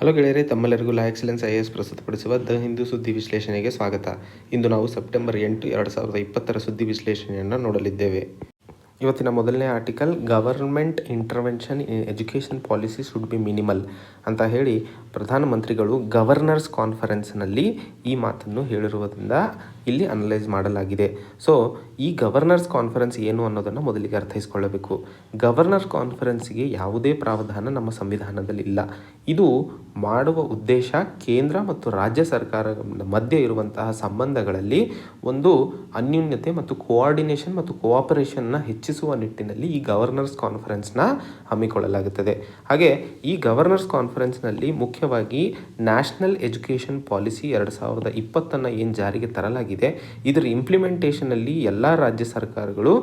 Hello ಗೆಳೆಯರೇ, ತಮ್ಮೆಲ್ಲರಿಗೂ ಲಾ excellence IAS ಪ್ರಸ್ತುತಪಡಿಸುವ ದ ಹಿಂದೂ ಸುದ್ದಿ ವಿಶ್ಲೇಷಣೆಗೆ ಸ್ವಾಗತ. ಇಂದು ನಾವು ಸೆಪ್ಟೆಂಬರ್ 8, 2020 ಸುದ್ದಿ ವಿಶ್ಲೇಷಣೆಯನ್ನು ನೋಡಲಿದ್ದೇವೆ. ಇವತ್ತಿನ ಮೊದಲನೇ article, government intervention in education policy should be minimal ಅಂತ ಹೇಳಿ ಪ್ರಧಾನಮಂತ್ರಿಗಳು ಗವರ್ನರ್ಸ್ ಕಾನ್ಫರೆನ್ಸ್ನಲ್ಲಿ ಈ ಮಾತನ್ನು ಹೇಳಿರುವುದರಿಂದ ಇಲ್ಲಿ ಅನಲೈಸ್ ಮಾಡಲಾಗಿದೆ. ಸೊ ಈ ಗವರ್ನರ್ಸ್ ಕಾನ್ಫರೆನ್ಸ್ ಏನು ಅನ್ನೋದನ್ನು ಮೊದಲಿಗೆ ಅರ್ಥೈಸಿಕೊಳ್ಳಬೇಕು. ಗವರ್ನರ್ ಕಾನ್ಫರೆನ್ಸ್ಗೆ ಯಾವುದೇ ಪ್ರಾವಧಾನ ನಮ್ಮ ಸಂವಿಧಾನದಲ್ಲಿ ಇಲ್ಲ. ಇದು ಮಾಡುವ ಉದ್ದೇಶ ಕೇಂದ್ರ ಮತ್ತು ರಾಜ್ಯ ಸರ್ಕಾರದ ಮಧ್ಯೆ ಇರುವಂತಹ ಸಂಬಂಧಗಳಲ್ಲಿ ಒಂದು ಅನ್ಯೂನ್ಯತೆ ಮತ್ತು ಕೋಆರ್ಡಿನೇಷನ್ ಮತ್ತು ಕೋಆಪರೇಷನ್ನ ಹೆಚ್ಚಿಸುವ ನಿಟ್ಟಿನಲ್ಲಿ ಈ ಗವರ್ನರ್ಸ್ ಕಾನ್ಫರೆನ್ಸ್ನ ಹಮ್ಮಿಕೊಳ್ಳಲಾಗುತ್ತದೆ. ಹಾಗೆ ಈ ಗವರ್ನರ್ಸ್ ಕಾನ್ಫರೆನ್ಸ್ನಲ್ಲಿ ಮುಖ್ಯವಾಗಿ ನ್ಯಾಷನಲ್ ಎಜುಕೇಷನ್ ಪಾಲಿಸಿ 2020 ಏನು ಜಾರಿಗೆ ತರಲಾಗಿದೆ, ಇದರ ಇಂಪ್ಲಿಮೆಂಟೇಷನಲ್ಲಿ ಎಲ್ಲ ರಾಜ್ಯ ಸರ್ಕಾರಗಳು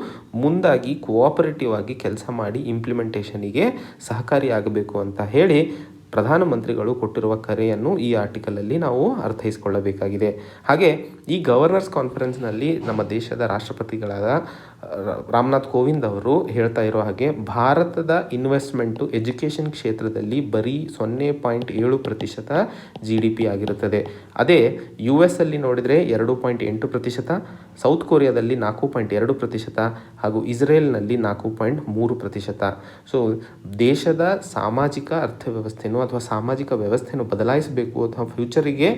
ಮುಂದಾಗಿ ಕೋಆಪರೇಟಿವ್ ಆಗಿ ಕೆಲಸ ಮಾಡಿ ಇಂಪ್ಲಿಮೆಂಟೇಷನಿಗೆ ಸಹಕಾರಿಯಾಗಬೇಕು ಅಂತ ಹೇಳಿ ಪ್ರಧಾನಮಂತ್ರಿಗಳು ಕೊಟ್ಟಿರುವ ಕರೆಯನ್ನು ಈ ಆರ್ಟಿಕಲಲ್ಲಿ ನಾವು ಅರ್ಥೈಸಿಕೊಳ್ಳಬೇಕಾಗಿದೆ. ಹಾಗೆ ಈ ಗವರ್ನರ್ಸ್ ಕಾನ್ಫರೆನ್ಸ್ನಲ್ಲಿ ನಮ್ಮ ದೇಶದ ರಾಷ್ಟ್ರಪತಿಗಳಾದ ರಾಮನಾಥ್ ಕೋವಿಂದ್ ಅವರು ಹೇಳ್ತಾ ಇರೋ ಹಾಗೆ ಭಾರತದ ಇನ್ವೆಸ್ಟ್ಮೆಂಟು ಎಜುಕೇಷನ್ ಕ್ಷೇತ್ರದಲ್ಲಿ ಬರೀ 0.7% GDP ಆಗಿರುತ್ತದೆ. ಅದೇ US ಅಲ್ಲಿ ನೋಡಿದರೆ 2.8%, ಸೌತ್ ಕೊರಿಯಾದಲ್ಲಿ 4.2% ಹಾಗೂ ಇಸ್ರೇಲ್ನಲ್ಲಿ 4.3%. ಸೊ ದೇಶದ ಸಾಮಾಜಿಕ ಅರ್ಥವ್ಯವಸ್ಥೆಯನ್ನು ಅಥವಾ ಸಾಮಾಜಿಕ ವ್ಯವಸ್ಥೆಯನ್ನು ಬದಲಾಯಿಸಬೇಕು ಅಥವಾ ಫ್ಯೂಚರಿಗೆ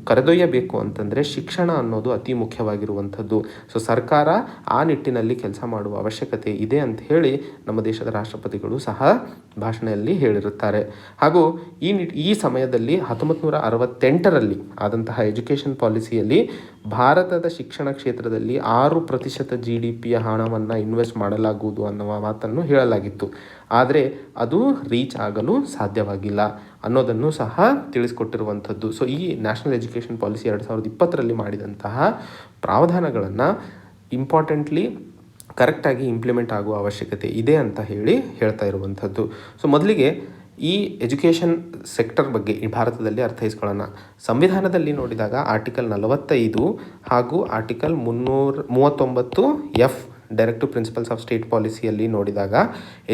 ಕರೆದೊಯ್ಯಬೇಕು ಅಂತಂದರೆ ಶಿಕ್ಷಣ ಅನ್ನೋದು ಅತಿ ಮುಖ್ಯವಾಗಿರುವಂಥದ್ದು. ಸೊ ಸರ್ಕಾರ ಆ ನಿಟ್ಟಿನಲ್ಲಿ ಕೆಲಸ ಮಾಡುವ ಅವಶ್ಯಕತೆ ಇದೆ ಅಂತ ಹೇಳಿ ನಮ್ಮ ದೇಶದ ರಾಷ್ಟ್ರಪತಿಗಳು ಸಹ ಭಾಷಣದಲ್ಲಿ ಹೇಳಿರುತ್ತಾರೆ. ಹಾಗೂ ಈ ಸಮಯದಲ್ಲಿ 1968ರಲ್ಲಿ ಆದಂತಹ ಎಜುಕೇಷನ್ ಪಾಲಿಸಿಯಲ್ಲಿ ಭಾರತದ ಶಿಕ್ಷಣ ಕ್ಷೇತ್ರದಲ್ಲಿ 6% GDPಯ ಹಣವನ್ನು ಇನ್ವೆಸ್ಟ್ ಮಾಡಲಾಗುವುದು ಅನ್ನುವ ಮಾತನ್ನು ಹೇಳಲಾಗಿತ್ತು. ಆದರೆ ಅದು ರೀಚ್ ಆಗಲು ಸಾಧ್ಯವಾಗಿಲ್ಲ ಅನ್ನೋದನ್ನು ಸಹ ತಿಳಿಸ್ಕೊಟ್ಟಿರುವಂಥದ್ದು. ಸೊ ಈ ನ್ಯಾಷನಲ್ ಎಜುಕೇಷನ್ ಪಾಲಿಸಿ 2020ರಲ್ಲಿ ಮಾಡಿದಂತಹ ಪ್ರಾವಧಾನಗಳನ್ನು ಇಂಪಾರ್ಟೆಂಟ್ಲಿ ಕರೆಕ್ಟಾಗಿ ಇಂಪ್ಲಿಮೆಂಟ್ ಆಗುವ ಅವಶ್ಯಕತೆ ಇದೆ ಅಂತ ಹೇಳ್ತಾ ಇರುವಂಥದ್ದು. ಸೊ ಮೊದಲಿಗೆ ಈ ಎಜುಕೇಷನ್ ಸೆಕ್ಟರ್ ಬಗ್ಗೆ ಈ ಭಾರತದಲ್ಲಿ ಅರ್ಥೈಸ್ಕೊಳ್ಳೋಣ. ಸಂವಿಧಾನದಲ್ಲಿ ನೋಡಿದಾಗ ಆರ್ಟಿಕಲ್ 45 ಹಾಗೂ article 339F directive principles of state ಪಾಲಿಸಿಯಲ್ಲಿ ನೋಡಿದಾಗ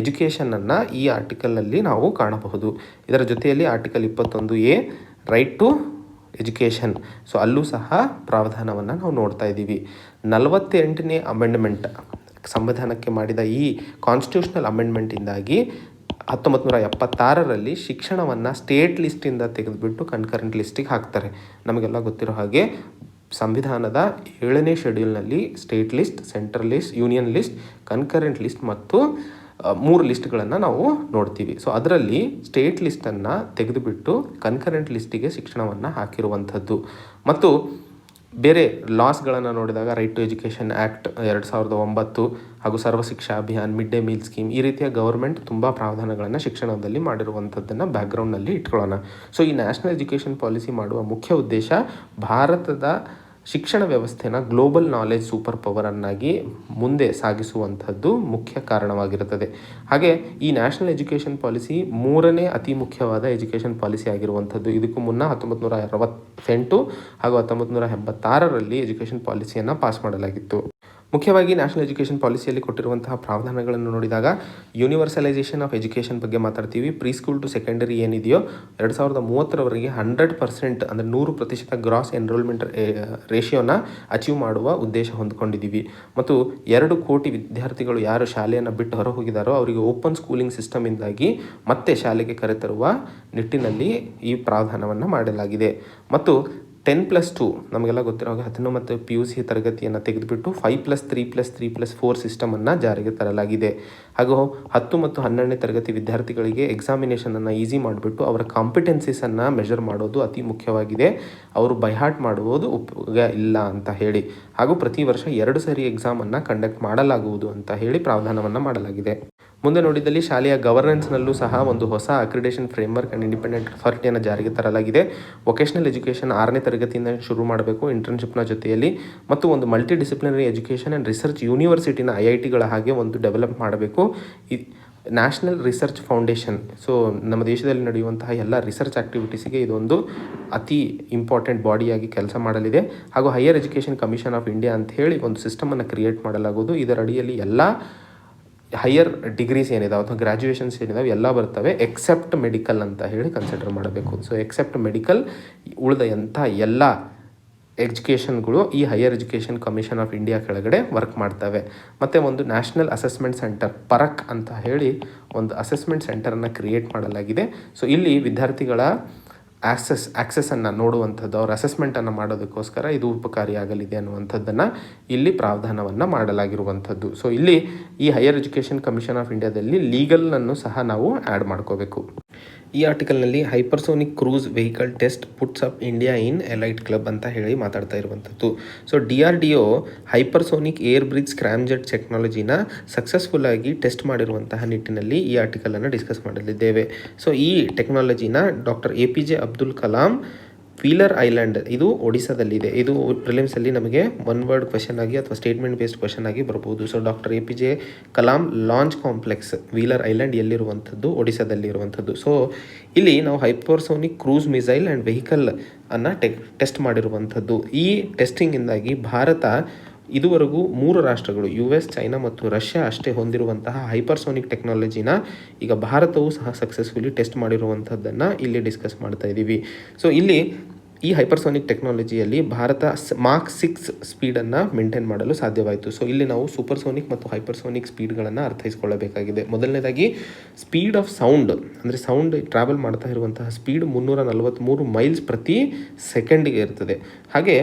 ಎಜುಕೇಷನನ್ನು ಈ ಆರ್ಟಿಕಲ್ನಲ್ಲಿ ನಾವು ಕಾಣಬಹುದು. ಇದರ ಜೊತೆಯಲ್ಲಿ article 21A right to education, so ಅಲ್ಲೂ ಸಹ ಪ್ರಾವಧಾನವನ್ನು ನಾವು ನೋಡ್ತಾ ಇದ್ದೀವಿ. 48ನೇ ಅಮೆಂಡ್ಮೆಂಟ್ ಸಂವಿಧಾನಕ್ಕೆ ಮಾಡಿದ ಈ ಕಾನ್ಸ್ಟಿಟ್ಯೂಷನಲ್ ಅಮೆಂಡ್ಮೆಂಟಿಂದಾಗಿ 1976ರಲ್ಲಿ ಶಿಕ್ಷಣವನ್ನು ಸ್ಟೇಟ್ ಲಿಸ್ಟಿಂದ ತೆಗೆದುಬಿಟ್ಟು ಕನ್ಕರೆಂಟ್ ಲಿಸ್ಟಿಗೆ ಹಾಕ್ತಾರೆ. ನಮಗೆಲ್ಲ ಗೊತ್ತಿರೋ ಹಾಗೆ ಸಂವಿಧಾನದ 7ನೇ ಶೆಡ್ಯೂಲ್ನಲ್ಲಿ state list, central list, union list, concurrent list ಮತ್ತು 3 ಲಿಸ್ಟ್ಗಳನ್ನು ನಾವು ನೋಡ್ತೀವಿ. ಸೊ ಅದರಲ್ಲಿ ಸ್ಟೇಟ್ ಲಿಸ್ಟನ್ನು ತೆಗೆದುಬಿಟ್ಟು ಕನ್ಕರೆಂಟ್ ಲಿಸ್ಟಿಗೆ ಶಿಕ್ಷಣವನ್ನು ಹಾಕಿರುವಂಥದ್ದು. ಮತ್ತು ಬೇರೆ ಲಾಸ್ಗಳನ್ನು ನೋಡಿದಾಗ ರೈಟ್ ಟು ಎಜುಕೇಷನ್ ಆ್ಯಕ್ಟ್ 2009 ಹಾಗೂ Sarva Shiksha Abhiyan, mid day meal scheme, ಈ ರೀತಿಯ ಗೌರ್ಮೆಂಟ್ ತುಂಬ ಪ್ರಾವಧಾನಗಳನ್ನು ಶಿಕ್ಷಣದಲ್ಲಿ ಮಾಡಿರುವಂಥದ್ದನ್ನು ಬ್ಯಾಕ್ಗ್ರೌಂಡ್ನಲ್ಲಿ ಇಟ್ಕೊಳ್ಳೋಣ. ಸೊ ಈ ನ್ಯಾಷನಲ್ ಎಜುಕೇಷನ್ ಪಾಲಿಸಿ ಮಾಡುವ ಮುಖ್ಯ ಉದ್ದೇಶ ಭಾರತದ ಶಿಕ್ಷಣ ವ್ಯವಸ್ಥೆನ ಗ್ಲೋಬಲ್ ನಾಲೆಜ್ ಸೂಪರ್ ಪವರನ್ನಾಗಿ ಮುಂದೆ ಸಾಗಿಸುವಂಥದ್ದು ಮುಖ್ಯ ಕಾರಣವಾಗಿರುತ್ತದೆ. ಹಾಗೆ ಈ ನ್ಯಾಷನಲ್ ಎಜುಕೇಷನ್ ಪಾಲಿಸಿ 3ನೇ ಅತಿ ಮುಖ್ಯವಾದ ಎಜುಕೇಷನ್ ಪಾಲಿಸಿ ಆಗಿರುವಂಥದ್ದು. ಇದಕ್ಕೂ ಮುನ್ನ 1968 ಹಾಗೂ 1986ರಲ್ಲಿ ಎಜುಕೇಷನ್ ಪಾಲಿಸಿಯನ್ನು ಪಾಸ್ ಮಾಡಲಾಗಿತ್ತು. ಮುಖ್ಯವಾಗಿ ನ್ಯಾಷನಲ್ ಎಜುಕೇಷನ್ ಪಾಲಿಸಿಯಲ್ಲಿ ಕೊಟ್ಟಿರುವಂತಹ ಪ್ರಾವಧಾನಗಳನ್ನು ನೋಡಿದಾಗ ಯೂನಿವರ್ಸಲೈಸೇಷನ್ ಆಫ್ ಎಜುಕೇಷನ್ ಬಗ್ಗೆ ಮಾತಾಡ್ತೀವಿ. ಪ್ರೀ ಸ್ಕೂಲ್ ಟು ಸೆಕೆಂಡರಿ ಏನಿದೆಯೋ 2030ರವರೆಗೆ 100% ಅಂದರೆ 100% ಗ್ರಾಸ್ ಎನ್ರೋಲ್ಮೆಂಟ್ ರೇಷಿಯೋನ ಅಚೀವ್ ಮಾಡುವ ಉದ್ದೇಶ ಹೊಂದ್ಕೊಂಡಿದ್ದೀವಿ. ಮತ್ತು 2 ಕೋಟಿ ವಿದ್ಯಾರ್ಥಿಗಳು ಯಾರು ಶಾಲೆಯನ್ನು ಬಿಟ್ಟು ಹೊರ ಹೋಗಿದ್ದಾರೋ ಅವರಿಗೆ ಓಪನ್ ಸ್ಕೂಲಿಂಗ್ ಸಿಸ್ಟಮಿಂದಾಗಿ ಮತ್ತೆ ಶಾಲೆಗೆ ಕರೆತರುವ ನಿಟ್ಟಿನಲ್ಲಿ ಈ ಪ್ರಾವಧಾನವನ್ನು ಮಾಡಲಾಗಿದೆ. ಮತ್ತು 10+2 ನಮಗೆಲ್ಲ ಗೊತ್ತಿರೋ ಹಾಗೆ 10 ಮತ್ತು PUC ತರಗತಿಯನ್ನು ತೆಗೆದುಬಿಟ್ಟು 5+3+3+4 ಸಿಸ್ಟಮನ್ನು ಜಾರಿಗೆ ತರಲಾಗಿದೆ. ಹಾಗೂ 10 ಮತ್ತು 12ನೇ ತರಗತಿ ವಿದ್ಯಾರ್ಥಿಗಳಿಗೆ ಎಕ್ಸಾಮಿನೇಷನನ್ನು ಈಸಿ ಮಾಡಿಬಿಟ್ಟು ಅವರ ಕಾಂಪಿಟೆನ್ಸೀಸನ್ನು ಮೆಷರ್ ಮಾಡೋದು ಅತಿ ಮುಖ್ಯವಾಗಿದೆ. ಅವರು ಬೈಹಾರ್ಟ್ ಮಾಡುವುದು ಉಪಯೋಗ ಇಲ್ಲ ಅಂತ ಹೇಳಿ, ಹಾಗೂ ಪ್ರತಿ ವರ್ಷ 2 ಸರಿ ಎಕ್ಸಾಮನ್ನು ಕಂಡಕ್ಟ್ ಮಾಡಲಾಗುವುದು ಅಂತ ಹೇಳಿ ಪ್ರಾವಧಾನವನ್ನು ಮಾಡಲಾಗಿದೆ. ಮುಂದೆ ನೋಡಿದಲ್ಲಿ ಶಾಲೆಯ ಗವರ್ನೆನ್ಸ್ನಲ್ಲೂ ಸಹ ಒಂದು ಹೊಸ ಅಕ್ರಿಡೇಷನ್ ಫ್ರೇಮ್ವರ್ಕ್ ಆ್ಯಂಡ್ ಇಂಡಿಪೆಂಡೆಂಟ್ ಅಥಾರಿಟಿಯನ್ನು ಜಾರಿಗೆ ತರಲಾಗಿದೆ. ವೊಕೇಶನಲ್ ಎಜುಕೇಷನ್ 6ನೇ ತರಗತಿಯಿಂದ ಶುರು ಮಾಡಬೇಕು ಇಂಟರ್ನ್ಶಿಪ್ನ ಜೊತೆಯಲ್ಲಿ. ಮತ್ತು ಒಂದು multi disciplinary education and research ಯೂನಿವರ್ಸಿಟಿನ IITಗಳ ಹಾಗೆ ಒಂದು ಡೆವಲಪ್ ಮಾಡಬೇಕು. ನ್ಯಾಷನಲ್ ರಿಸರ್ಚ್ ಫೌಂಡೇಶನ್, ಸೊ ನಮ್ಮ ದೇಶದಲ್ಲಿ ನಡೆಯುವಂತಹ ಎಲ್ಲ ರಿಸರ್ಚ್ ಆ್ಯಕ್ಟಿವಿಟೀಸಿಗೆ ಇದೊಂದು ಅತಿ ಇಂಪಾರ್ಟೆಂಟ್ ಬಾಡಿಯಾಗಿ ಕೆಲಸ ಮಾಡಲಿದೆ. ಹಾಗೂ higher education commission of India ಅಂತ ಹೇಳಿ ಒಂದು ಸಿಸ್ಟಮನ್ನು ಕ್ರಿಯೇಟ್ ಮಾಡಲಾಗುವುದು. ಇದರ ಅಡಿಯಲ್ಲಿ ಎಲ್ಲ ಹೈಯರ್ ಡಿಗ್ರೀಸ್ ಏನಿದಾವೆ ಅಥವಾ ಗ್ರ್ಯಾಜುಯೇಷನ್ಸ್ ಏನಿದಾವೆ ಎಲ್ಲ ಬರ್ತವೆ ಎಕ್ಸೆಪ್ಟ್ ಮೆಡಿಕಲ್ ಅಂತ ಹೇಳಿ ಕನ್ಸಿಡರ್ ಮಾಡಬೇಕು. ಸೊ ಎಕ್ಸೆಪ್ಟ್ ಮೆಡಿಕಲ್ ಉಳಿದ ಎಲ್ಲ ಎಜುಕೇಷನ್ಗಳು ಈ higher education commission of India ಕೆಳಗಡೆ ವರ್ಕ್ ಮಾಡ್ತವೆ. ಮತ್ತು ಒಂದು ನ್ಯಾಷನಲ್ ಅಸೆಸ್ಮೆಂಟ್ ಸೆಂಟರ್ ಪರಕ್ ಅಂತ ಹೇಳಿ ಒಂದು ಅಸೆಸ್ಮೆಂಟ್ ಸೆಂಟರನ್ನು ಕ್ರಿಯೇಟ್ ಮಾಡಲಾಗಿದೆ. ಸೊ ಇಲ್ಲಿ ವಿದ್ಯಾರ್ಥಿಗಳ ಆಕ್ಸೆಸನ್ನು ನೋಡುವಂಥದ್ದು, ಅವ್ರ ಅಸೆಸ್ಮೆಂಟನ್ನು ಮಾಡೋದಕ್ಕೋಸ್ಕರ ಇದು ಉಪಕಾರಿಯಾಗಲಿದೆ ಅನ್ನುವಂಥದ್ದನ್ನು ಇಲ್ಲಿ ಪ್ರಾವಧಾನವನ್ನು ಮಾಡಲಾಗಿರುವಂಥದ್ದು. ಸೊ ಇಲ್ಲಿ ಈ ಹೈಯರ್ ಎಜುಕೇಷನ್ ಕಮಿಷನ್ ಆಫ್ ಇಂಡಿಯಾದಲ್ಲಿ ಲೀಗಲನ್ನು ಸಹ ನಾವು ಆ್ಯಡ್ ಮಾಡ್ಕೋಬೇಕು. ಈ ಆರ್ಟಿಕಲ್ನಲ್ಲಿ hypersonic cruise vehicle test puts up India in elite club ಅಂತ ಹೇಳಿ ಮಾತಾಡ್ತಾ ಇರುವಂಥದ್ದು. So DRDO hypersonic air breathing scramjet ಟೆಕ್ನಾಲಜಿನ ಸಕ್ಸಸ್ಫುಲ್ಲಾಗಿ ಟೆಸ್ಟ್ ಮಾಡಿರುವಂತಹ ನಿಟ್ಟಿನಲ್ಲಿ ಈ ಆರ್ಟಿಕಲನ್ನು ಡಿಸ್ಕಸ್ ಮಾಡಲಿದ್ದೇವೆ. ಸೊ ಈ ಟೆಕ್ನಾಲಜಿನ doctor APJ Abdul Kalam Wheeler Island, ಇದು ಒಡಿಸ್ಸಾದಲ್ಲಿದೆ. ಇದು ಪ್ರಿಲಿಮ್ಸಲ್ಲಿ ನಮಗೆ ಒನ್ ವರ್ಡ್ ಕ್ವೆಶನ್ ಆಗಿ ಅಥವಾ ಸ್ಟೇಟ್ಮೆಂಟ್ ಬೇಸ್ಡ್ ಕ್ವೆಶನ್ ಆಗಿ ಬರ್ಬೋದು. So doctor APJ Kalam launch complex Wheeler Island ಎಲ್ಲಿರುವಂಥದ್ದು? ಒಡಿಸ್ಸಾದಲ್ಲಿ ಇರುವಂಥದ್ದು. ಸೊ ಇಲ್ಲಿ ನಾವು hypersonic cruise missile and vehicle ಅನ್ನು ಟೆಸ್ಟ್ ಮಾಡಿರುವಂಥದ್ದು. ಈ ಟೆಸ್ಟಿಂಗಿಂದಾಗಿ ಭಾರತ ಇದುವರೆಗೂ 3 ರಾಷ್ಟ್ರಗಳು US, ಚೈನಾ ಮತ್ತು ರಷ್ಯಾ ಅಷ್ಟೇ ಹೊಂದಿರುವಂತಹ ಹೈಪರ್ಸೋನಿಕ್ ಟೆಕ್ನಾಲಜಿನ ಈಗ ಭಾರತವು ಸಹ ಸಕ್ಸಸ್ಫುಲಿ ಟೆಸ್ಟ್ ಮಾಡಿರುವಂಥದ್ದನ್ನು ಇಲ್ಲಿ ಡಿಸ್ಕಸ್ ಮಾಡ್ತಾ ಇದ್ದೀವಿ. ಸೊ ಇಲ್ಲಿ ಈ ಹೈಪರ್ಸೋನಿಕ್ ಟೆಕ್ನಾಲಜಿಯಲ್ಲಿ ಭಾರತ ಮಾಕ್ 6 ಸ್ಪೀಡನ್ನು ಮೇಂಟೈನ್ ಮಾಡಲು ಸಾಧ್ಯವಾಯಿತು. ಸೊ ಇಲ್ಲಿ ನಾವು ಸೂಪರ್ಸೋನಿಕ್ ಮತ್ತು ಹೈಪರ್ಸೋನಿಕ್ ಸ್ಪೀಡ್ಗಳನ್ನು ಅರ್ಥೈಸ್ಕೊಳ್ಳಬೇಕಾಗಿದೆ. ಮೊದಲನೇದಾಗಿ ಸ್ಪೀಡ್ ಆಫ್ ಸೌಂಡ್, ಅಂದರೆ ಸೌಂಡ್ ಟ್ರಾವೆಲ್ ಮಾಡ್ತಾ ಇರುವಂತಹ ಸ್ಪೀಡ್ 343 ಮೈಲ್ಸ್ ಪ್ರತಿ ಸೆಕೆಂಡಿಗೆ ಇರ್ತದೆ. ಹಾಗೆ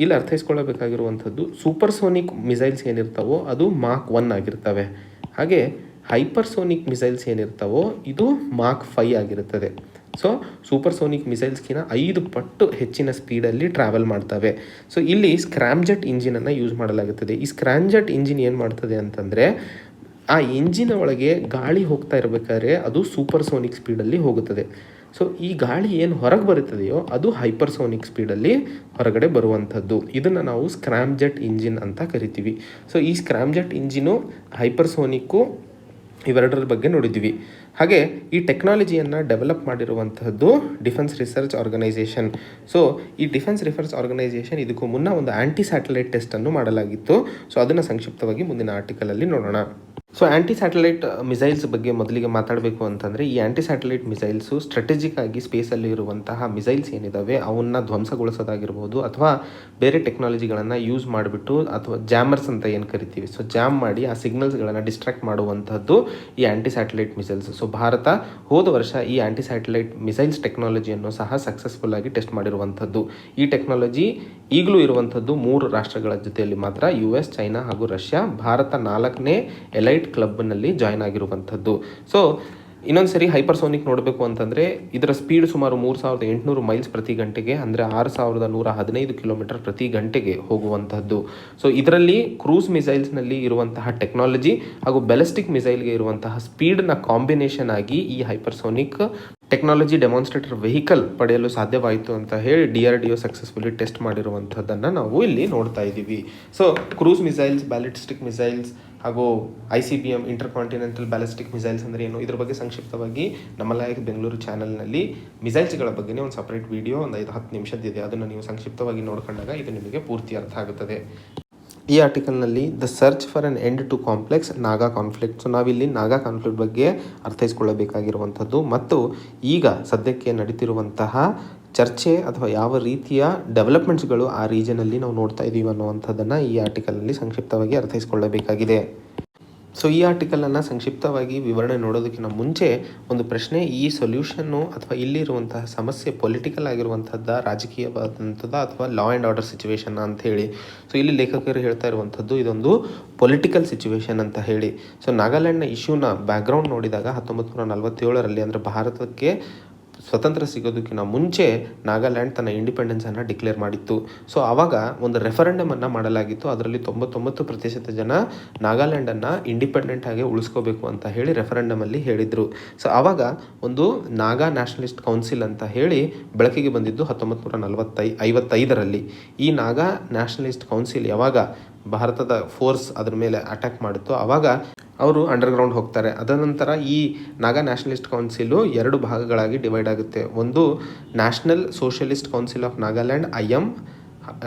ಇಲ್ಲಿ ಅರ್ಥೈಸ್ಕೊಳ್ಳಬೇಕಾಗಿರುವಂಥದ್ದು ಸೂಪರ್ಸೋನಿಕ್ ಮಿಸೈಲ್ಸ್ ಏನಿರ್ತಾವೋ ಅದು ಮಾಕ್ 1 ಆಗಿರ್ತವೆ. ಹಾಗೆ ಹೈಪರ್ಸೋನಿಕ್ ಮಿಸೈಲ್ಸ್ ಏನಿರ್ತಾವೋ ಇದು ಮಾಕ್ 5 ಆಗಿರುತ್ತದೆ. ಸೊ ಸೂಪರ್ಸೋನಿಕ್ ಮಿಸೈಲ್ಸ್ಗಿನ 5 ಪಟ್ಟು ಹೆಚ್ಚಿನ ಸ್ಪೀಡಲ್ಲಿ ಟ್ರಾವೆಲ್ ಮಾಡ್ತವೆ. ಸೊ ಇಲ್ಲಿ ಸ್ಕ್ರಾಮ್ಜೆಟ್ ಇಂಜಿನನ್ನು ಯೂಸ್ ಮಾಡಲಾಗುತ್ತದೆ. ಈ ಸ್ಕ್ರಾಮ್ಜೆಟ್ ಇಂಜಿನ್ ಏನು ಮಾಡ್ತದೆ ಅಂತಂದರೆ ಆ ಇಂಜಿನ ಒಳಗೆ ಗಾಳಿ ಹೋಗ್ತಾ ಇರಬೇಕಾದ್ರೆ ಅದು ಸೂಪರ್ಸೋನಿಕ್ ಸ್ಪೀಡಲ್ಲಿ ಹೋಗುತ್ತದೆ. ಸೊ ಈ ಗಾಳಿ ಏನು ಹೊರಗೆ ಬರುತ್ತದೆಯೋ ಅದು ಹೈಪರ್ಸೋನಿಕ್ ಸ್ಪೀಡಲ್ಲಿ ಹೊರಗಡೆ ಬರುವಂಥದ್ದು. ಇದನ್ನು ನಾವು ಸ್ಕ್ರಾಮ್ಜೆಟ್ ಇಂಜಿನ್ ಅಂತ ಕರಿತೀವಿ. ಸೊ ಈ ಸ್ಕ್ರಾಮ್ಜೆಟ್ ಇಂಜಿನು ಹೈಪರ್ಸೋನಿಕ್ಕು ಇವೆರಡರ ಬಗ್ಗೆ ನೋಡಿದ್ವಿ. ಹಾಗೆ ಈ ಟೆಕ್ನಾಲಜಿಯನ್ನು ಡೆವಲಪ್ ಮಾಡಿರುವಂತಹದ್ದು ಡಿಫೆನ್ಸ್ ರಿಸರ್ಚ್ ಆರ್ಗನೈಸೇಷನ್. ಸೊ ಈ ಡಿಫೆನ್ಸ್ ರಿಸರ್ಚ್ ಆರ್ಗನೈಸೇಷನ್ ಇದಕ್ಕೂ ಮುನ್ನ ಒಂದು ಆ್ಯಂಟಿ ಸ್ಯಾಟಲೈಟ್ ಟೆಸ್ಟನ್ನು ಮಾಡಲಾಗಿತ್ತು. ಸೊ ಅದನ್ನು ಸಂಕ್ಷಿಪ್ತವಾಗಿ ಮುಂದಿನ ಆರ್ಟಿಕಲಲ್ಲಿ ನೋಡೋಣ. ಸೊ ಆ್ಯಂಟಿ ಸ್ಯಾಟಲೈಟ್ ಮಿಸೈಲ್ಸ್ ಬಗ್ಗೆ ಮೊದಲಿಗೆ ಮಾತಾಡಬೇಕು ಅಂತಂದರೆ ಈ ಆ್ಯಂಟಿ ಸ್ಯಾಟಲೈಟ್ ಮಿಸೈಲ್ಸು ಸ್ಟ್ರಾಟಜಿಕ್ ಆಗಿ ಸ್ಪೇಸಲ್ಲಿ ಇರುವಂತಹ ಮಿಸೈಲ್ಸ್ ಏನಿದ್ದಾವೆ ಅವನ್ನ ಧ್ವಂಸಗೊಳಿಸೋದಾಗಿರ್ಬೋದು ಅಥವಾ ಬೇರೆ ಟೆಕ್ನಾಲಜಿಗಳನ್ನು ಯೂಸ್ ಮಾಡಿಬಿಟ್ಟು ಅಥವಾ ಜಾಮರ್ಸ್ ಅಂತ ಏನು ಕರಿತೀವಿ, ಸೊ ಜಾಮ್ ಮಾಡಿ ಆ ಸಿಗ್ನಲ್ಸ್ಗಳನ್ನು ಡಿಸ್ಟ್ರಾಕ್ಟ್ ಮಾಡುವಂಥದ್ದು ಈ ಆ್ಯಂಟಿ ಸ್ಯಾಟಲೈಟ್ ಮಿಸೈಲ್ಸ್. ಸೊ ಭಾರತ ಹೋದ ವರ್ಷ ಈ ಆ್ಯಂಟಿ ಸ್ಯಾಟಲೈಟ್ ಮಿಸೈಲ್ಸ್ ಟೆಕ್ನಾಲಜಿಯನ್ನು ಸಹ ಸಕ್ಸಸ್ಫುಲ್ ಆಗಿ ಟೆಸ್ಟ್ ಮಾಡಿರುವಂಥದ್ದು. ಈ ಟೆಕ್ನಾಲಜಿ ಈಗಲೂ ಇರುವಂಥದ್ದು 3 ರಾಷ್ಟ್ರಗಳ ಜೊತೆಯಲ್ಲಿ ಮಾತ್ರ, US, ಚೈನಾ ಹಾಗೂ ರಷ್ಯಾ. ಭಾರತ 4ನೇ ಎಲೈಟ್ ಕ್ಲಬ್ನಲ್ಲಿ ಜಾಯ್ನ್ ಆಗಿರುವಂಥದ್ದು. ಸೊ ಇನ್ನೊಂದು ಸರಿ ಹೈಪರ್ಸೋನಿಕ್ ನೋಡಬೇಕು ಅಂತಂದರೆ ಇದರ ಸ್ಪೀಡ್ ಸುಮಾರು 3800 ಮೈಲ್ಸ್ ಪ್ರತಿ ಗಂಟೆಗೆ, ಅಂದರೆ 6115 ಕಿಲೋಮೀಟರ್ ಪ್ರತಿ ಗಂಟೆಗೆ ಹೋಗುವಂಥದ್ದು. ಸೊ ಇದರಲ್ಲಿ ಕ್ರೂಸ್ ಮಿಸೈಲ್ಸ್ನಲ್ಲಿ ಇರುವಂತಹ ಟೆಕ್ನಾಲಜಿ ಹಾಗೂ ಬ್ಯಾಲಿಸ್ಟಿಕ್ ಮಿಸೈಲ್ಗೆ ಇರುವಂತಹ ಸ್ಪೀಡ್ನ ಕಾಂಬಿನೇಷನ್ ಆಗಿ ಈ ಹೈಪರ್ಸೋನಿಕ್ ಟೆಕ್ನಾಲಜಿ ಡೆಮಾನ್ಸ್ಟ್ರೇಟರ್ ವೆಹಿಕಲ್ ಪಡೆಯಲು ಸಾಧ್ಯವಾಯಿತು ಅಂತ ಹೇಳಿ DRDO ಸಕ್ಸಸ್ಫುಲಿ ಟೆಸ್ಟ್ ಮಾಡಿರುವಂಥದ್ದನ್ನು ನಾವು ಇಲ್ಲಿ ನೋಡ್ತಾ ಇದ್ದೀವಿ. So cruise missiles, ballistic missiles ಹಾಗೂ ICBM inter continental ballistic missiles ಅಂದರೆ ಏನು, ಇದ್ರ ಬಗ್ಗೆ ಸಂಕ್ಷಿಪ್ತವಾಗಿ ನಮ್ಮ ಲೈಕ್ ಬೆಂಗಳೂರು ಚಾನಲ್ನಲ್ಲಿ ಮಿಸೈಲ್ಸ್ಗಳ ಬಗ್ಗೆ ಒಂದು ಸಪ್ರೇಟ್ ವಿಡಿಯೋ ಒಂದು 5-10 ನಿಮಿಷದಿದೆ. ಅದನ್ನು ನೀವು ಸಂಕ್ಷಿಪ್ತವಾಗಿ ನೋಡ್ಕೊಂಡಾಗ ಇದು ನಿಮಗೆ ಪೂರ್ತಿ ಅರ್ಥ ಆಗುತ್ತದೆ. ಈ ಆರ್ಟಿಕಲ್ನಲ್ಲಿ the search for an end to complex Naga conflict. So ನಾವಿಲ್ಲಿ ನಾಗಾ ಕಾನ್ಫ್ಲಿಕ್ಟ್ ಬಗ್ಗೆ ಅರ್ಥೈಸ್ಕೊಳ್ಳಬೇಕಾಗಿರುವಂಥದ್ದು ಮತ್ತು ಈಗ ಸದ್ಯಕ್ಕೆ ನಡೀತಿರುವಂತಹ ಚರ್ಚೆ ಅಥವಾ ಯಾವ ರೀತಿಯ ಡೆವಲಪ್ಮೆಂಟ್ಸ್ಗಳು ಆ ರೀಜನಲ್ಲಿ ನಾವು ನೋಡ್ತಾ ಇದ್ದೀವಿ ಅನ್ನುವಂಥದ್ದನ್ನು ಈ ಆರ್ಟಿಕಲ್ನಲ್ಲಿ ಸಂಕ್ಷಿಪ್ತವಾಗಿ ಅರ್ಥೈಸ್ಕೊಳ್ಳಬೇಕಾಗಿದೆ. ಸೊ ಈ ಆರ್ಟಿಕಲನ್ನು ಸಂಕ್ಷಿಪ್ತವಾಗಿ ವಿವರಣೆ ನೋಡೋದಕ್ಕಿಂತ ಮುಂಚೆ ಒಂದು ಪ್ರಶ್ನೆ, ಈ ಸೊಲ್ಯೂಷನ್ನು ಅಥವಾ ಇಲ್ಲಿರುವಂತಹ ಸಮಸ್ಯೆ ಪೊಲಿಟಿಕಲ್ ಆಗಿರುವಂಥದ್ದು, ರಾಜಕೀಯವಾದಂಥದ್ದು ಅಥವಾ ಲಾ ಆ್ಯಂಡ್ ಆರ್ಡರ್ ಸಿಚುವೇಶನ್ ಅಂತ ಹೇಳಿ. ಸೊ ಇಲ್ಲಿ ಲೇಖಕರು ಹೇಳ್ತಾ ಇರುವಂಥದ್ದು ಇದೊಂದು ಪೊಲಿಟಿಕಲ್ ಸಿಚುವೇಶನ್ ಅಂತ ಹೇಳಿ. ಸೊ ನಾಗಾಲ್ಯಾಂಡ್ನ ಇಶ್ಯೂನ ಬ್ಯಾಕ್ಗ್ರೌಂಡ್ ನೋಡಿದಾಗ 1947ರಲ್ಲಿ ಅಂದರೆ ಭಾರತಕ್ಕೆ ಸ್ವತಂತ್ರ ಸಿಗೋದಕ್ಕಿಂತ ಮುಂಚೆ ನಾಗಾಲ್ಯಾಂಡ್ ತನ್ನ ಇಂಡಿಪೆಂಡೆನ್ಸನ್ನು ಡಿಕ್ಲೇರ್ ಮಾಡಿತ್ತು. ಸೊ ಆವಾಗ ಒಂದು ರೆಫರೆಂಡಮನ್ನು ಮಾಡಲಾಗಿತ್ತು. ಅದರಲ್ಲಿ 99% ಜನ ನಾಗಾಲ್ಯಾಂಡನ್ನು ಇಂಡಿಪೆಂಡೆಂಟ್ ಆಗಿ ಉಳಿಸ್ಕೋಬೇಕು ಅಂತ ಹೇಳಿ ರೆಫರೆಂಡಮಲ್ಲಿ ಹೇಳಿದರು. ಸೊ ಆವಾಗ ಒಂದು ನಾಗಾ ನ್ಯಾಷನಲಿಸ್ಟ್ ಕೌನ್ಸಿಲ್ ಅಂತ ಹೇಳಿ ಬೆಳಕಿಗೆ ಬಂದಿದ್ದು 1955ರಲ್ಲಿ. ಈ ನಾಗಾ ನ್ಯಾಷನಲಿಸ್ಟ್ ಕೌನ್ಸಿಲ್ ಯಾವಾಗ ಭಾರತದ ಫೋರ್ಸ್ ಅದ್ರ ಮೇಲೆ ಅಟ್ಯಾಕ್ ಮಾಡಿತ್ತು ಆವಾಗ ಅವರು ಅಂಡರ್ಗ್ರೌಂಡ್ ಹೋಗ್ತಾರೆ. ಅದನಂತರ ಈ ನಾಗಾ ನ್ಯಾಷನಲಿಸ್ಟ್ ಕೌನ್ಸಿಲು 2 ಭಾಗಗಳಾಗಿ ಡಿವೈಡ್ ಆಗುತ್ತೆ. ಒಂದು national socialist council of Nagaland IM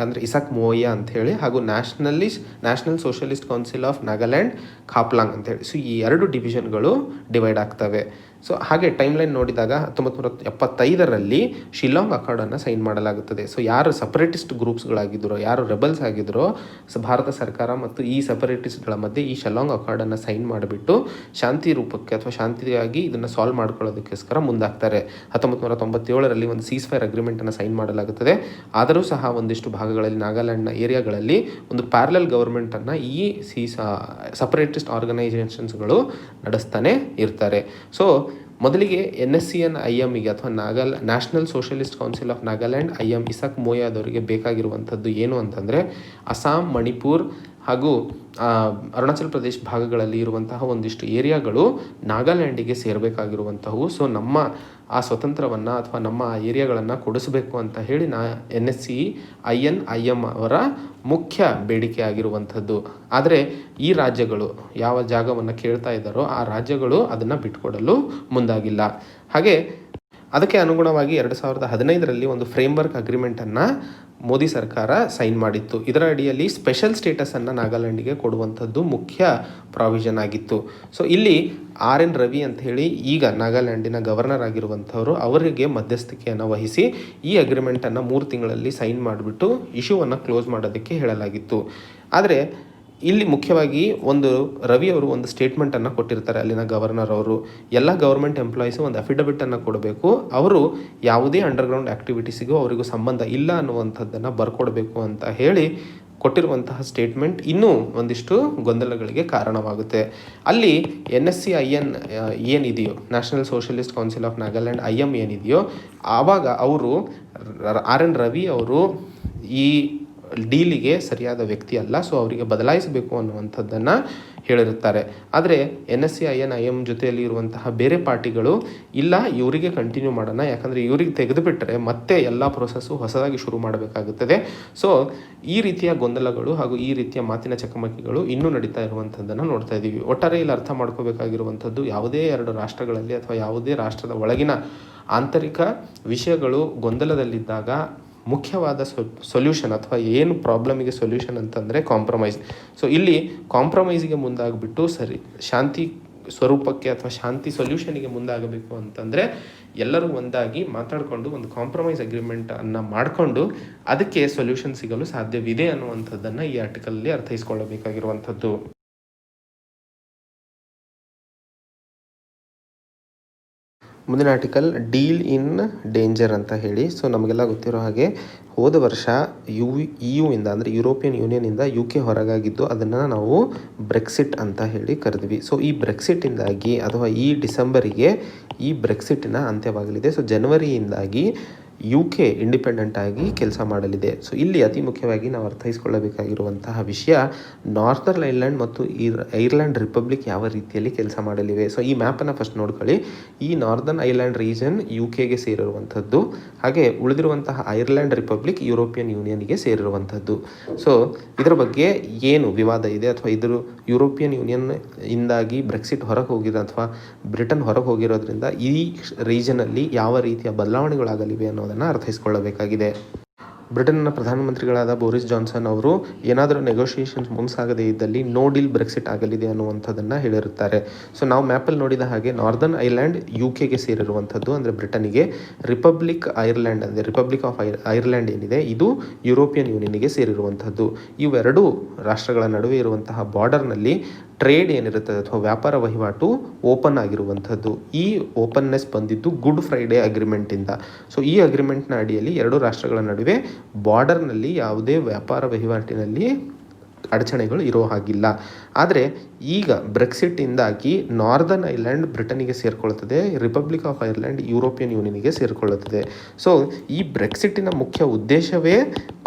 ಅಂದರೆ ಇಸಾಕ್ ಮೋಯಾ ಅಂಥೇಳಿ, ಹಾಗೂ national socialist council of Nagaland Khaplang ಅಂತೇಳಿ. ಸೊ ಈ 2 ಡಿವಿಷನ್ಗಳು ಡಿವೈಡ್ ಆಗ್ತವೆ. ಸೊ ಹಾಗೆ ಟೈಮ್ಲೈನ್ ನೋಡಿದಾಗ 1975ರಲ್ಲಿ ಶಿಲ್ಲಾಂಗ್ ಅಕಾರ್ಡನ್ನು ಸೈನ್ ಮಾಡಲಾಗುತ್ತದೆ. ಸೊ ಯಾರು ಸಪರೇಟಿಸ್ಟ್ ಗ್ರೂಪ್ಸ್ಗಳಾಗಿದ್ದರೋ, ಯಾರು ರೆಬಲ್ಸ್ ಆಗಿದ್ದರೋ, ಭಾರತ ಸರ್ಕಾರ ಮತ್ತು ಈ ಸಪರೇಟಿಸ್ಟ್ಗಳ ಮಧ್ಯೆ ಈ ಶಿಲ್ಲಾಂಗ್ ಅಕಾರ್ಡನ್ನು ಸೈನ್ ಮಾಡಿಬಿಟ್ಟು ಶಾಂತಿ ರೂಪಕ್ಕೆ ಅಥವಾ ಶಾಂತಿಯಾಗಿ ಇದನ್ನು ಸಾಲ್ವ್ ಮಾಡ್ಕೊಳ್ಳೋದಕ್ಕೋಸ್ಕರ ಮುಂದಾಗ್ತಾರೆ. 1997ರಲ್ಲಿ ಒಂದು ಸೀಸ್ ಫೈರ್ ಅಗ್ರಿಮೆಂಟನ್ನು ಸೈನ್ ಮಾಡಲಾಗುತ್ತದೆ. ಆದರೂ ಸಹ ಒಂದಿಷ್ಟು ಭಾಗಗಳಲ್ಲಿ, ನಾಗಾಲ್ಯಾಂಡ್ನ ಏರಿಯಾಗಳಲ್ಲಿ ಒಂದು ಪ್ಯಾರಲಲ್ ಗವರ್ಮೆಂಟನ್ನು ಈ ಸಪರೇಟಿಸ್ಟ್ ಆರ್ಗನೈಸೇಷನ್ಸ್ಗಳು ನಡೆಸ್ತಾನೆ ಇರ್ತಾರೆ. ಸೊ ಮೊದಲಿಗೆ NSCN-IMಗೆ ಅಥವಾ national socialist council of Nagaland Isak ಮೋಯಾದವರಿಗೆ ಬೇಕಾಗಿರುವಂಥದ್ದು ಏನು ಅಂತಂದರೆ, ಅಸ್ಸಾಂ, ಮಣಿಪುರ್ ಹಾಗೂ ಅರುಣಾಚಲ್ ಪ್ರದೇಶ್ ಭಾಗಗಳಲ್ಲಿ ಇರುವಂತಹ ಒಂದಿಷ್ಟು ಏರಿಯಾಗಳು ನಾಗಾಲ್ಯಾಂಡಿಗೆ ಸೇರಬೇಕಾಗಿರುವಂಥವು. ಸೊ ನಮ್ಮ ಆ ಸ್ವತಂತ್ರವನ್ನು ಅಥವಾ ನಮ್ಮ ಆ ಏರಿಯಾಗಳನ್ನು ಕೊಡಿಸಬೇಕು ಅಂತ ಹೇಳಿ NSCN-IM ಅವರ ಮುಖ್ಯ ಬೇಡಿಕೆ ಆಗಿರುವಂಥದ್ದು. ಆದರೆ ಈ ರಾಜ್ಯಗಳು ಯಾವ ಜಾಗವನ್ನು ಕೇಳ್ತಾ ಇದ್ದಾರೋ ಆ ರಾಜ್ಯಗಳು ಅದನ್ನು ಬಿಟ್ಕೊಡಲು ಮುಂದಾಗಿಲ್ಲ. ಹಾಗೆ ಅದಕ್ಕೆ ಅನುಗುಣವಾಗಿ 2015ರಲ್ಲಿ ಒಂದು ಫ್ರೇಮ್ವರ್ಕ್ ಅಗ್ರಿಮೆಂಟನ್ನು ಮೋದಿ ಸರ್ಕಾರ ಸೈನ್ ಮಾಡಿತ್ತು. ಇದರ ಅಡಿಯಲ್ಲಿ ಸ್ಪೆಷಲ್ ಸ್ಟೇಟಸನ್ನು ನಾಗಾಲ್ಯಾಂಡಿಗೆ ಕೊಡುವಂಥದ್ದು ಮುಖ್ಯ ಪ್ರಾವಿಷನ್ ಆಗಿತ್ತು. ಸೊ ಇಲ್ಲಿ RN ರವಿ ಅಂತ ಹೇಳಿ ಈಗ ನಾಗಾಲ್ಯಾಂಡಿನ ಗವರ್ನರ್ ಆಗಿರುವಂಥವರು, ಅವರಿಗೆ ಮಧ್ಯಸ್ಥಿಕೆಯನ್ನು ವಹಿಸಿ ಈ ಅಗ್ರಿಮೆಂಟನ್ನು 3 ತಿಂಗಳಲ್ಲಿ ಸೈನ್ ಮಾಡಿಬಿಟ್ಟು ಇಶ್ಯೂವನ್ನು ಕ್ಲೋಸ್ ಮಾಡೋದಕ್ಕೆ ಹೇಳಲಾಗಿತ್ತು. ಆದರೆ ಇಲ್ಲಿ ಮುಖ್ಯವಾಗಿ ರವಿ ಅವರು ಒಂದು ಸ್ಟೇಟ್ಮೆಂಟನ್ನು ಕೊಟ್ಟಿರ್ತಾರೆ. ಅಲ್ಲಿನ ಗವರ್ನರ್ ಅವರು ಎಲ್ಲ ಗೌರ್ಮೆಂಟ್ ಎಂಪ್ಲಾಯೀಸು ಒಂದು ಅಫಿಡವಿಟನ್ನು ಕೊಡಬೇಕು, ಅವರು ಯಾವುದೇ ಅಂಡರ್ಗ್ರೌಂಡ್ ಆ್ಯಕ್ಟಿವಿಟೀಸಿಗೂ ಅವರಿಗೂ ಸಂಬಂಧ ಇಲ್ಲ ಅನ್ನುವಂಥದ್ದನ್ನು ಬರ್ಕೊಡ್ಬೇಕು ಅಂತ ಹೇಳಿ ಕೊಟ್ಟಿರುವಂತಹ ಸ್ಟೇಟ್ಮೆಂಟ್ ಇನ್ನೂ ಒಂದಿಷ್ಟು ಗೊಂದಲಗಳಿಗೆ ಕಾರಣವಾಗುತ್ತೆ. ಅಲ್ಲಿ NSCN ಏನಿದೆಯೋ, National socialist council of Nagaland IM ಏನಿದೆಯೋ, ಆವಾಗ ಅವರು RN ರವಿ ಅವರು ಈ ಡೀಲಿಗೆ ಸರಿಯಾದ ವ್ಯಕ್ತಿ ಅಲ್ಲ, ಸೊ ಅವರಿಗೆ ಬದಲಾಯಿಸಬೇಕು ಅನ್ನುವಂಥದ್ದನ್ನು ಹೇಳಿರುತ್ತಾರೆ. ಆದರೆ NSCN-IM ಜೊತೆಯಲ್ಲಿ ಇರುವಂತಹ ಬೇರೆ ಪಾರ್ಟಿಗಳು ಇಲ್ಲ, ಇವರಿಗೆ ಕಂಟಿನ್ಯೂ ಮಾಡೋಣ, ಯಾಕಂದರೆ ಇವರಿಗೆ ತೆಗೆದುಬಿಟ್ರೆ ಮತ್ತೆ ಎಲ್ಲ ಪ್ರೊಸೆಸ್ಸು ಹೊಸದಾಗಿ ಶುರು ಮಾಡಬೇಕಾಗುತ್ತದೆ. ಸೊ ಈ ರೀತಿಯ ಗೊಂದಲಗಳು ಹಾಗೂ ಈ ರೀತಿಯ ಮಾತಿನ ಚಕಮಕಿಗಳು ಇನ್ನೂ ನಡೀತಾ ಇರುವಂಥದ್ದನ್ನು ನೋಡ್ತಾ ಇದ್ದೀವಿ. ಒಟ್ಟಾರೆ ಇಲ್ಲಿ ಅರ್ಥ ಮಾಡ್ಕೋಬೇಕಾಗಿರುವಂಥದ್ದು, ಯಾವುದೇ 2 ರಾಷ್ಟ್ರಗಳಲ್ಲಿ ಅಥವಾ ಯಾವುದೇ ರಾಷ್ಟ್ರದ ಒಳಗಿನ ಆಂತರಿಕ ವಿಷಯಗಳು ಗೊಂದಲದಲ್ಲಿದ್ದಾಗ ಮುಖ್ಯವಾದ ಸೊಲ್ಯೂಷನ್ ಅಥವಾ ಏನು ಪ್ರಾಬ್ಲಮಿಗೆ ಸೊಲ್ಯೂಷನ್ ಅಂತಂದರೆ ಕಾಂಪ್ರಮೈಸ್. ಸೊ ಇಲ್ಲಿ ಕಾಂಪ್ರಮೈಸಿಗೆ ಮುಂದಾಗಿಬಿಟ್ಟು ಶಾಂತಿ ಸ್ವರೂಪಕ್ಕೆ ಅಥವಾ ಶಾಂತಿ ಸೊಲ್ಯೂಷನಿಗೆ ಮುಂದಾಗಬೇಕು ಅಂತಂದರೆ ಎಲ್ಲರೂ ಒಂದಾಗಿ ಮಾತಾಡಿಕೊಂಡು ಒಂದು ಕಾಂಪ್ರಮೈಸ್ ಅಗ್ರಿಮೆಂಟನ್ನು ಮಾಡಿಕೊಂಡು ಅದಕ್ಕೆ ಸೊಲ್ಯೂಷನ್ ಸಿಗಲು ಸಾಧ್ಯವಿದೆ ಅನ್ನುವಂಥದ್ದನ್ನು ಈ ಆರ್ಟಿಕಲಲ್ಲಿ ಅರ್ಥೈಸ್ಕೊಳ್ಳಬೇಕಾಗಿರುವಂಥದ್ದು. ಮುಂದಿನ ಆರ್ಟಿಕಲ್ ಡೀಲ್ ಇನ್ ಡೇಂಜರ್ ಅಂತ ಹೇಳಿ. ಸೊ ನಮಗೆಲ್ಲ ಗೊತ್ತಿರೋ ಹಾಗೆ ಹೋದ ವರ್ಷ EU ಇಂದ ಅಂದರೆ ಯುರೋಪಿಯನ್ ಯೂನಿಯನಿಂದ UK ಹೊರಗಾಗಿದ್ದು ಅದನ್ನು ನಾವು ಬ್ರೆಕ್ಸಿಟ್ ಅಂತ ಹೇಳಿ ಕರೆದ್ವಿ. ಸೊ ಈ ಬ್ರೆಕ್ಸಿಟಿಂದಾಗಿ ಅಥವಾ ಈ ಡಿಸೆಂಬರಿಗೆ ಈ ಬ್ರೆಕ್ಸಿಟಿನ ಅಂತ್ಯವಾಗಲಿದೆ. ಸೊ ಜನವರಿಯಿಂದಾಗಿ UK ಇಂಡಿಪೆಂಡೆಂಟ್ ಆಗಿ ಕೆಲಸ ಮಾಡಲಿದೆ. ಸೊ ಇಲ್ಲಿ ಅತಿ ಮುಖ್ಯವಾಗಿ ನಾವು ಅರ್ಥೈಸ್ಕೊಳ್ಳಬೇಕಾಗಿರುವಂತಹ ವಿಷಯ, ನಾರ್ದರ್ನ್ ಐರ್ಲೆಂಡ್ ಮತ್ತು ಐರ್ಲೆಂಡ್ ರಿಪಬ್ಲಿಕ್ ಯಾವ ರೀತಿಯಲ್ಲಿ ಕೆಲಸ ಮಾಡಲಿವೆ. ಸೊ ಈ ಮ್ಯಾಪನ್ನು ಫಸ್ಟ್ ನೋಡ್ಕೊಳ್ಳಿ. ಈ ನಾರ್ದರ್ನ್ ಐರ್ಲೆಂಡ್ ರೀಜನ್ UKಗೆ ಸೇರಿರುವಂಥದ್ದು, ಹಾಗೆ ಉಳಿದಿರುವಂತಹ ಐರ್ಲೆಂಡ್ ರಿಪಬ್ಲಿಕ್ ಯುರೋಪಿಯನ್ ಯೂನಿಯನ್ಗೆ ಸೇರಿರುವಂಥದ್ದು. ಸೊ ಇದರ ಬಗ್ಗೆ ಏನು ವಿವಾದ ಇದೆ ಅಥವಾ ಇದ್ರ ಯುರೋಪಿಯನ್ ಯೂನಿಯನ್ ಇಂದಾಗಿ ಬ್ರೆಕ್ಸಿಟ್ ಹೊರಗೆ ಹೋಗಿರೋ ಅಥವಾ ಬ್ರಿಟನ್ ಹೊರಗೆ ಹೋಗಿರೋದ್ರಿಂದ ಈ ರೀಜನಲ್ಲಿ ಯಾವ ರೀತಿಯ ಬದಲಾವಣೆಗಳಾಗಲಿವೆ ಅನ್ನೋದನ್ನು ಅರ್ಥೈಸ್ಕೊಳ್ಳಬೇಕಾಗಿದೆ. ಬ್ರಿಟನ್ನ ಪ್ರಧಾನಮಂತ್ರಿಗಳಾದ ಬೋರಿಸ್ ಜಾನ್ಸನ್ ಅವರು ಏನಾದರೂ ನೆಗೋಷಿಯೇಷನ್ಸ್ ಮುಂಸಾಗದೇ ಇದ್ದಲ್ಲಿ ನೋ ಡೀಲ್ ಬ್ರೆಕ್ಸಿಟ್ ಆಗಲಿದೆ ಅನ್ನುವಂಥದ್ದನ್ನು ಹೇಳಿರುತ್ತಾರೆ. ಸೊ ನಾವು ಮ್ಯಾಪಲ್ಲಿ ನೋಡಿದ ಹಾಗೆ ನಾರ್ದರ್ನ್ ಐರ್ಲೆಂಡ್ UKಗೆ ಸೇರಿರುವಂಥದ್ದು ಅಂದರೆ ಬ್ರಿಟನ್ನಿಗೆ, ರಿಪಬ್ಲಿಕ್ ಐರ್ಲೆಂಡ್ ಅಂದರೆ ರಿಪಬ್ಲಿಕ್ ಆಫ್ ಐರ್ಲೆಂಡ್ ಏನಿದೆ ಇದು ಯುರೋಪಿಯನ್ ಯೂನಿಯನ್ಗೆ ಸೇರಿರುವಂಥದ್ದು. ಇವೆರಡೂ ರಾಷ್ಟ್ರಗಳ ನಡುವೆ ಇರುವಂತಹ ಬಾರ್ಡರ್ನಲ್ಲಿ ಟ್ರೇಡ್ ಏನಿರುತ್ತದೆ ಅಥವಾ ವ್ಯಾಪಾರ ವಹಿವಾಟು ಓಪನ್ ಆಗಿರುವಂಥದ್ದು. ಈ ಓಪನ್ನೆಸ್ ಬಂದಿದ್ದು ಗುಡ್ ಫ್ರೈಡೇ ಅಗ್ರಿಮೆಂಟಿಂದ. ಸೊ ಈ ಅಗ್ರಿಮೆಂಟ್ನ ಅಡಿಯಲ್ಲಿ 2 ರಾಷ್ಟ್ರಗಳ ನಡುವೆ ಬಾರ್ಡರ್ನಲ್ಲಿ ಯಾವುದೇ ವ್ಯಾಪಾರ ವಹಿವಾಟಿನಲ್ಲಿ ಅಡಚಣೆಗಳು ಇರೋ ಹಾಗಿಲ್ಲ. ಆದರೆ ಈಗ ಬ್ರೆಕ್ಸಿಟಿಂದಾಗಿ ನಾರ್ದರ್ನ್ ಐರ್ಲೆಂಡ್ ಬ್ರಿಟನ್ನಿಗೆ ಸೇರಿಕೊಳ್ಳುತ್ತದೆ, ರಿಪಬ್ಲಿಕ್ ಆಫ್ ಐರ್ಲೆಂಡ್ ಯುರೋಪಿಯನ್ ಯೂನಿಯನ್ಗೆ ಸೇರಿಕೊಳ್ಳುತ್ತದೆ. ಸೊ ಈ ಬ್ರೆಕ್ಸಿಟಿನ ಮುಖ್ಯ ಉದ್ದೇಶವೇ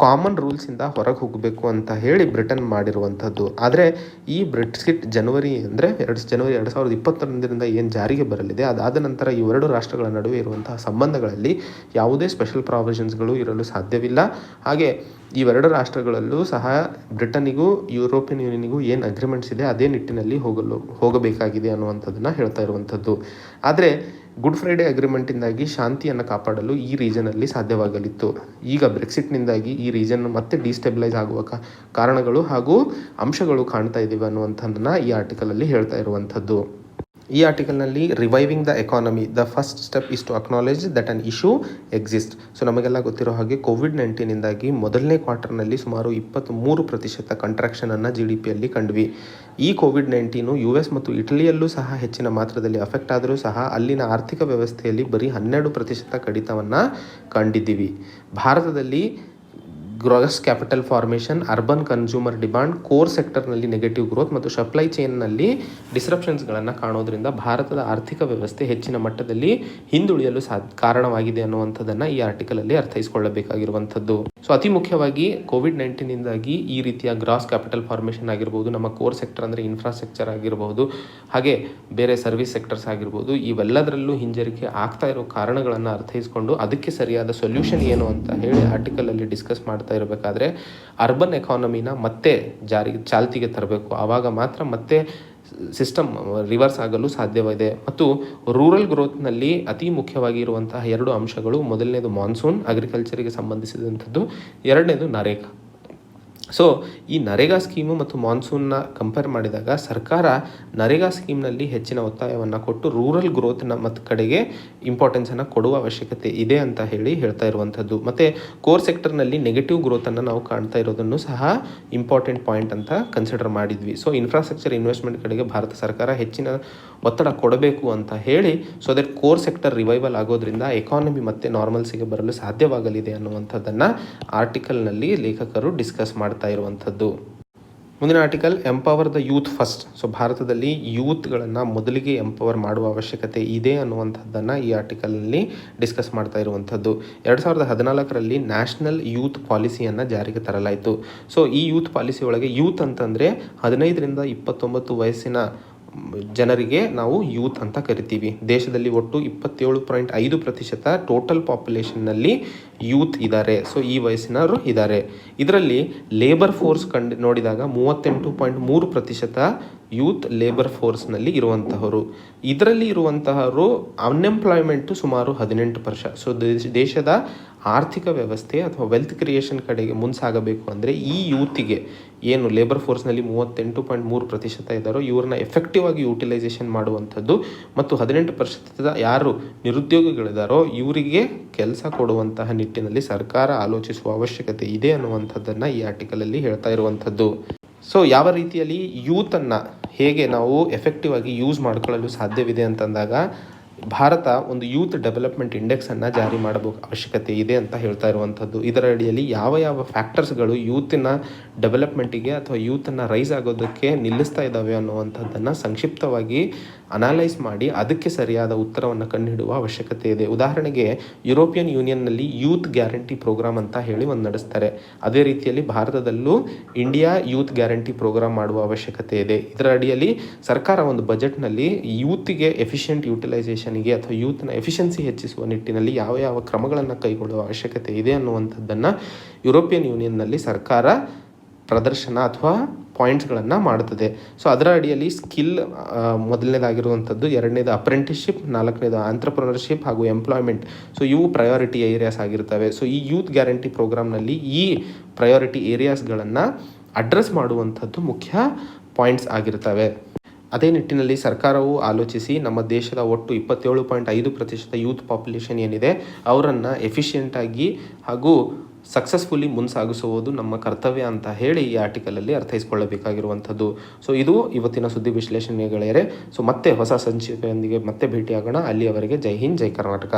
ಕಾಮನ್ ರೂಲ್ಸಿಂದ ಹೊರಗೆ ಹೋಗಬೇಕು ಅಂತ ಹೇಳಿ ಬ್ರಿಟನ್ ಮಾಡಿರುವಂಥದ್ದು. ಆದರೆ ಈ ಬ್ರೆಕ್ಸಿಟ್ ಜನವರಿ 2021ರಿಂದ ಏನು ಜಾರಿಗೆ ಬರಲಿದೆ, ಅದಾದ ನಂತರ ಈ 2 ರಾಷ್ಟ್ರಗಳ ನಡುವೆ ಇರುವಂತಹ ಸಂಬಂಧಗಳಲ್ಲಿ ಯಾವುದೇ ಸ್ಪೆಷಲ್ ಪ್ರಾವಿಷನ್ಸ್ಗಳು ಇರಲು ಸಾಧ್ಯವಿಲ್ಲ. ಹಾಗೆ ಈ 2 ರಾಷ್ಟ್ರಗಳಲ್ಲೂ ಸಹ ಬ್ರಿಟನ್ನಿಗೂ ಯುರೋಪಿಯನ್ ಯೂನಿಯನ್ಗೂ ಏನು ಅಗ್ರಿಮೆಂಟ್ಸ್ ಇದೆ ಅದೇ ನಿಟ್ಟಿನಲ್ಲಿ ಹೋಗಬೇಕಾಗಿದೆ ಅನ್ನುವಂಥದ್ದನ್ನು ಹೇಳ್ತಾ ಇರುವಂಥದ್ದು. ಆದರೆ ಗುಡ್ ಫ್ರೈಡೆ ಅಗ್ರಿಮೆಂಟಿಂದಾಗಿ ಶಾಂತಿಯನ್ನು ಕಾಪಾಡಲು ಈ ರೀಜನಲ್ಲಿ ಸಾಧ್ಯವಾಗಲಿತ್ತು. ಈಗ ಬ್ರೆಕ್ಸಿಟ್ನಿಂದಾಗಿ ಈ ರೀಜನ್ ಮತ್ತೆ ಡಿಸ್ಟೆಬಿಲೈಸ್ ಆಗುವ ಕಾರಣಗಳು ಹಾಗೂ ಅಂಶಗಳು ಕಾಣ್ತಾ ಇದ್ದೀವಿ ಅನ್ನುವಂಥದ್ದನ್ನು ಈ ಆರ್ಟಿಕಲಲ್ಲಿ ಹೇಳ್ತಾ ಇರುವಂಥದ್ದು. ಈ ಆರ್ಟಿಕಲ್ನಲ್ಲಿ reviving the economy, the first step is to acknowledge that an issue exist. So ನಮಗೆಲ್ಲ ಗೊತ್ತಿರೋ ಹಾಗೆ ಕೋವಿಡ್-19ಇಂದಾಗಿ ಮೊದಲನೇ ಕ್ವಾರ್ಟರ್ನಲ್ಲಿ ಸುಮಾರು 23% ಕಂಟ್ರಾಕ್ಷನನ್ನು GDPಯಲ್ಲಿ ಕಂಡ್ವಿ. ಈ ಕೋವಿಡ್-19 US ಮತ್ತು ಇಟಲಿಯಲ್ಲೂ ಸಹ ಹೆಚ್ಚಿನ ಮಾತ್ರದಲ್ಲಿ ಅಫೆಕ್ಟ್ ಆದರೂ ಸಹ ಅಲ್ಲಿನ ಆರ್ಥಿಕ ವ್ಯವಸ್ಥೆಯಲ್ಲಿ ಬರೀ 12% ಕಡಿತವನ್ನು ಕಂಡಿದ್ದೀವಿ. ಭಾರತದಲ್ಲಿ gross capital formation, urban consumer demand, core ಸೆಕ್ಟರ್ನಲ್ಲಿ ನೆಗೆಟಿವ್ ಗ್ರೋತ್ ಮತ್ತು ಸಪ್ಲೈ ಚೈನ್ನಲ್ಲಿ ಡಿಸ್ರಪ್ಷನ್ಸ್ಗಳನ್ನು ಕಾಣೋದ್ರಿಂದ ಭಾರತದ ಆರ್ಥಿಕ ವ್ಯವಸ್ಥೆ ಹೆಚ್ಚಿನ ಮಟ್ಟದಲ್ಲಿ ಹಿಂದುಳಿಯಲು ಕಾರಣವಾಗಿದೆ ಅನ್ನುವಂಥದ್ದನ್ನು ಈ ಆರ್ಟಿಕಲಲ್ಲಿ ಅರ್ಥೈಸಿಕೊಳ್ಳಬೇಕಾಗಿರುವಂಥದ್ದು. ಸೊ ಅತಿ ಮುಖ್ಯವಾಗಿ ಕೋವಿಡ್-19ಇಂದಾಗಿ ಈ ರೀತಿಯ ಗ್ರಾಸ್ ಕ್ಯಾಪಿಟಲ್ ಫಾರ್ಮೇಷನ್ ಆಗಿರ್ಬೋದು, ನಮ್ಮ ಕೋರ್ ಸೆಕ್ಟರ್ ಅಂದರೆ ಇನ್ಫ್ರಾಸ್ಟ್ರಕ್ಚರ್ ಆಗಿರಬಹುದು, ಹಾಗೆ ಬೇರೆ ಸರ್ವಿಸ್ ಸೆಕ್ಟರ್ಸ್ ಆಗಿರ್ಬೋದು, ಇವೆಲ್ಲದರಲ್ಲೂ ಹಿಂಜರಿಕೆ ಆಗ್ತಾ ಇರೋ ಕಾರಣಗಳನ್ನು ಅರ್ಥೈಸಿಕೊಂಡು ಅದಕ್ಕೆ ಸರಿಯಾದ ಸೊಲ್ಯೂಷನ್ ಏನು ಅಂತ ಹೇಳಿ ಆರ್ಟಿಕಲಲ್ಲಿ ಡಿಸ್ಕಸ್ ಮಾಡ್ತಾ ಇರಬೇಕಾದ್ರೆ ಅರ್ಬನ್ ಎಕಾನಮಿನ ಮತ್ತೆ ಚಾಲ್ತಿಗೆ ತರಬೇಕು. ಆವಾಗ ಮಾತ್ರ ಮತ್ತೆ ಸಿಸ್ಟಮ್ ರಿವರ್ಸ್ ಆಗಲು ಸಾಧ್ಯವಿದೆ. ಮತ್ತು ರೂರಲ್ ಗ್ರೋತ್ನಲ್ಲಿ ಅತಿ ಮುಖ್ಯವಾಗಿ ಇರುವಂತಹ 2 ಅಂಶಗಳು, ಮೊದಲನೇದು ಮಾನ್ಸೂನ್, ಅಗ್ರಿಕಲ್ಚರಿಗೆ ಸಂಬಂಧಿಸಿದಂಥದ್ದು, ಎರಡನೇದು ನರೇಗಾ. ಸೊ ಈ ನರೇಗಾ ಸ್ಕೀಮು ಮತ್ತು ಮಾನ್ಸೂನ್ನ ಕಂಪೇರ್ ಮಾಡಿದಾಗ ಸರ್ಕಾರ ನರೇಗಾ ಸ್ಕೀಮ್ನಲ್ಲಿ ಹೆಚ್ಚಿನ ಒತ್ತಾಯವನ್ನು ಕೊಟ್ಟು ರೂರಲ್ ಗ್ರೋತ್ನ ಮತ್ತು ಕಡೆಗೆ ಇಂಪಾರ್ಟೆನ್ಸನ್ನು ಕೊಡುವ ಅವಶ್ಯಕತೆ ಇದೆ ಅಂತ ಹೇಳ್ತಾ ಇರುವಂಥದ್ದು. ಮತ್ತು ಕೋರ್ ಸೆಕ್ಟರ್ನಲ್ಲಿ ನೆಗೆಟಿವ್ ಗ್ರೋತನ್ನು ನಾವು ಕಾಣ್ತಾ ಇರೋದನ್ನು ಸಹ ಇಂಪಾರ್ಟೆಂಟ್ ಪಾಯಿಂಟ್ ಅಂತ ಕನ್ಸಿಡರ್ ಮಾಡಿದ್ವಿ. ಸೊ ಇನ್ಫ್ರಾಸ್ಟ್ರಕ್ಚರ್ ಇನ್ವೆಸ್ಟ್ಮೆಂಟ್ ಕಡೆಗೆ ಭಾರತ ಸರ್ಕಾರ ಹೆಚ್ಚಿನ ಒತ್ತಡ ಕೊಡಬೇಕು ಅಂತ ಹೇಳಿ, so that core sector revival ಆಗೋದ್ರಿಂದ ಎಕಾನಮಿ ಮತ್ತೆ ನಾರ್ಮಲ್ಸಿಗೆ ಬರಲು ಸಾಧ್ಯವಾಗಲಿದೆ ಅನ್ನುವಂಥದ್ದನ್ನು ಆರ್ಟಿಕಲ್ನಲ್ಲಿ ಲೇಖಕರು ಡಿಸ್ಕಸ್ ಮಾಡ್ತಾ ಇರುವಂಥದ್ದು. ಮುಂದಿನ article, empower the youth first. So ಭಾರತದಲ್ಲಿ ಯೂತ್ಗಳನ್ನು ಮೊದಲಿಗೆ ಎಂಪವರ್ ಮಾಡುವ ಅವಶ್ಯಕತೆ ಇದೆ ಅನ್ನುವಂಥದ್ದನ್ನು ಈ ಆರ್ಟಿಕಲ್ನಲ್ಲಿ ಡಿಸ್ಕಸ್ ಮಾಡ್ತಾ ಇರುವಂಥದ್ದು. 2014ರಲ್ಲಿ ನ್ಯಾಷನಲ್ ಯೂತ್ ಪಾಲಿಸಿಯನ್ನು ಜಾರಿಗೆ ತರಲಾಯಿತು. ಸೊ ಈ ಯೂತ್ ಪಾಲಿಸಿ ಒಳಗೆ ಯೂತ್ ಅಂತಂದರೆ 15ರಿಂದ 29 ವಯಸ್ಸಿನ ಜನರಿಗೆ ನಾವು ಯೂತ್ ಅಂತ ಕರಿತೀವಿ. ದೇಶದಲ್ಲಿ ಒಟ್ಟು 27.5% ಟೋಟಲ್ ಪಾಪ್ಯುಲೇಷನ್ನಲ್ಲಿ ಯೂತ್ ಇದ್ದಾರೆ. ಸೊ ಈ ವಯಸ್ಸಿನವರು ಇದ್ದಾರೆ. ಇದರಲ್ಲಿ ಲೇಬರ್ ಫೋರ್ಸ್ ನೋಡಿದಾಗ 38.3% ಯೂತ್ ಲೇಬರ್ ಫೋರ್ಸ್ನಲ್ಲಿ ಇರುವಂತಹವರು. ಇದರಲ್ಲಿ ಇರುವಂತಹವರು ಅನ್ಎಂಪ್ಲಾಯ್ಮೆಂಟು ಸುಮಾರು 18%. ಸೊ ದೇಶದ ಆರ್ಥಿಕ ವ್ಯವಸ್ಥೆ ಅಥವಾ ವೆಲ್ತ್ ಕ್ರಿಯೇಷನ್ ಕಡೆಗೆ ಮುಂಸಾಗಬೇಕು ಅಂದರೆ ಈ ಯೂತಿಗೆ ಏನು ಲೇಬರ್ ಫೋರ್ಸ್ನಲ್ಲಿ 38.3% ಇದ್ದಾರೋ ಇವ್ರನ್ನ ಎಫೆಕ್ಟಿವ್ ಆಗಿ ಯೂಟಿಲೈಸೇಷನ್ ಮಾಡುವಂಥದ್ದು ಮತ್ತು 18% ಯಾರು ನಿರುದ್ಯೋಗಿಗಳಿದ್ದಾರೋ ಇವರಿಗೆ ಕೆಲಸ ಕೊಡುವಂತಹ ನಿಟ್ಟಿನಲ್ಲಿ ಸರ್ಕಾರ ಆಲೋಚಿಸುವ ಅವಶ್ಯಕತೆ ಇದೆ ಅನ್ನುವಂಥದ್ದನ್ನು ಈ ಆರ್ಟಿಕಲಲ್ಲಿ ಹೇಳ್ತಾ ಇರುವಂಥದ್ದು. ಸೊ ಯಾವ ರೀತಿಯಲ್ಲಿ ಯೂತನ್ನು ಹೇಗೆ ನಾವು ಎಫೆಕ್ಟಿವ್ ಆಗಿ ಯೂಸ್ ಮಾಡ್ಕೊಳ್ಳಲು ಸಾಧ್ಯವಿದೆ ಅಂತಂದಾಗ ಭಾರತ ಒಂದು ಯೂತ್ ಡೆವಲಪ್ಮೆಂಟ್ ಇಂಡೆಕ್ಸನ್ನು ಜಾರಿ ಮಾಡಬೇಕು ಅವಶ್ಯಕತೆ ಇದೆ ಅಂತ ಹೇಳ್ತಾ ಇರುವಂಥದ್ದು. ಇದರ ಅಡಿಯಲ್ಲಿ ಯಾವ ಫ್ಯಾಕ್ಟರ್ಸ್ಗಳು ಯೂತಿನ ಡೆವಲಪ್ಮೆಂಟಿಗೆ ಅಥವಾ ಯೂತನ್ನು ರೈಸ್ ಆಗೋದಕ್ಕೆ ನಿಲ್ಲಿಸ್ತಾ ಇದ್ದಾವೆ ಅನ್ನುವಂಥದ್ದನ್ನು ಸಂಕ್ಷಿಪ್ತವಾಗಿ ಅನಲೈಸ್ ಮಾಡಿ ಅದಕ್ಕೆ ಸರಿಯಾದ ಉತ್ತರವನ್ನು ಕಂಡುಹಿಡುವ ಅವಶ್ಯಕತೆ ಇದೆ. ಉದಾಹರಣೆಗೆ ಯುರೋಪಿಯನ್ ಯೂನಿಯನ್ನಲ್ಲಿ ಯೂತ್ ಗ್ಯಾರಂಟಿ ಪ್ರೋಗ್ರಾಮ್ ಅಂತ ಹೇಳಿ ಒಂದು ನಡೆಸ್ತಾರೆ. ಅದೇ ರೀತಿಯಲ್ಲಿ ಭಾರತದಲ್ಲೂ ಇಂಡಿಯಾ ಯೂತ್ ಗ್ಯಾರಂಟಿ ಪ್ರೋಗ್ರಾಮ್ ಮಾಡುವ ಅವಶ್ಯಕತೆ ಇದೆ. ಇದರ ಅಡಿಯಲ್ಲಿ ಸರ್ಕಾರ ಒಂದು ಬಜೆಟ್ನಲ್ಲಿ ಯೂತ್ಗೆ ಎಫಿಷಿಯೆಂಟ್ ಯೂಟಿಲೈಸೇಷನ್ಗೆ ಅಥವಾ ಯೂತ್ನ ಎಫಿಷಿಯನ್ಸಿ ಹೆಚ್ಚಿಸುವ ನಿಟ್ಟಿನಲ್ಲಿ ಯಾವ ಕ್ರಮಗಳನ್ನು ಕೈಗೊಳ್ಳುವ ಅವಶ್ಯಕತೆ ಇದೆ ಅನ್ನುವಂಥದ್ದನ್ನು ಯುರೋಪಿಯನ್ ಯೂನಿಯನ್ನಲ್ಲಿ ಸರ್ಕಾರ ಪ್ರದರ್ಶನ ಅಥವಾ ಪಾಯಿಂಟ್ಸ್ಗಳನ್ನು ಮಾಡುತ್ತದೆ. ಸೊ ಅದರ ಅಡಿಯಲ್ಲಿ ಸ್ಕಿಲ್ ಮೊದಲನೇದಾಗಿರುವಂಥದ್ದು, ಎರಡನೇದು ಅಪ್ರೆಂಟಿಸ್ಶಿಪ್, ನಾಲ್ಕನೇದು ಆಂಟ್ರಪ್ರನರ್ಶಿಪ್ ಹಾಗೂ ಎಂಪ್ಲಾಯ್ಮೆಂಟ್. ಸೊ ಇವು ಪ್ರಯಾರಿಟಿ ಏರಿಯಾಸ್ ಆಗಿರ್ತವೆ. ಸೊ ಈ ಯೂತ್ ಗ್ಯಾರಂಟಿ ಪ್ರೋಗ್ರಾಮ್ನಲ್ಲಿ ಈ ಪ್ರಯಾರಿಟಿ ಏರಿಯಾಸ್ಗಳನ್ನು ಅಡ್ರೆಸ್ ಮಾಡುವಂಥದ್ದು ಮುಖ್ಯ ಪಾಯಿಂಟ್ಸ್ ಆಗಿರ್ತವೆ. ಅದೇ ನಿಟ್ಟಿನಲ್ಲಿ ಸರ್ಕಾರವು ಆಲೋಚಿಸಿ ನಮ್ಮ ದೇಶದ ಒಟ್ಟು 27.5% ಯೂತ್ ಪಾಪ್ಯುಲೇಷನ್ ಏನಿದೆ ಅವರನ್ನು ಎಫಿಷಿಯೆಂಟಾಗಿ ಹಾಗೂ ಸಕ್ಸಸ್ಫುಲಿ ಮುಂಸಾಗಿಸುವುದು ನಮ್ಮ ಕರ್ತವ್ಯ ಅಂತ ಹೇಳಿ ಈ ಆರ್ಟಿಕಲಲ್ಲಿ ಅರ್ಥೈಸಿಕೊಳ್ಳಬೇಕಾಗಿರುವಂಥದ್ದು. ಸೊ ಇದು ಇವತ್ತಿನ ಸುದ್ದಿ ವಿಶ್ಲೇಷಣೆ ಗೆಳೆಯರೆ. ಸೊ ಮತ್ತೆ ಹೊಸ ಸಂಚಿಕೆಯೊಂದಿಗೆ ಮತ್ತೆ ಭೇಟಿಯಾಗೋಣ. ಅಲ್ಲಿಯವರೆಗೆ ಜೈ ಹಿಂದ್, ಜೈ ಕರ್ನಾಟಕ.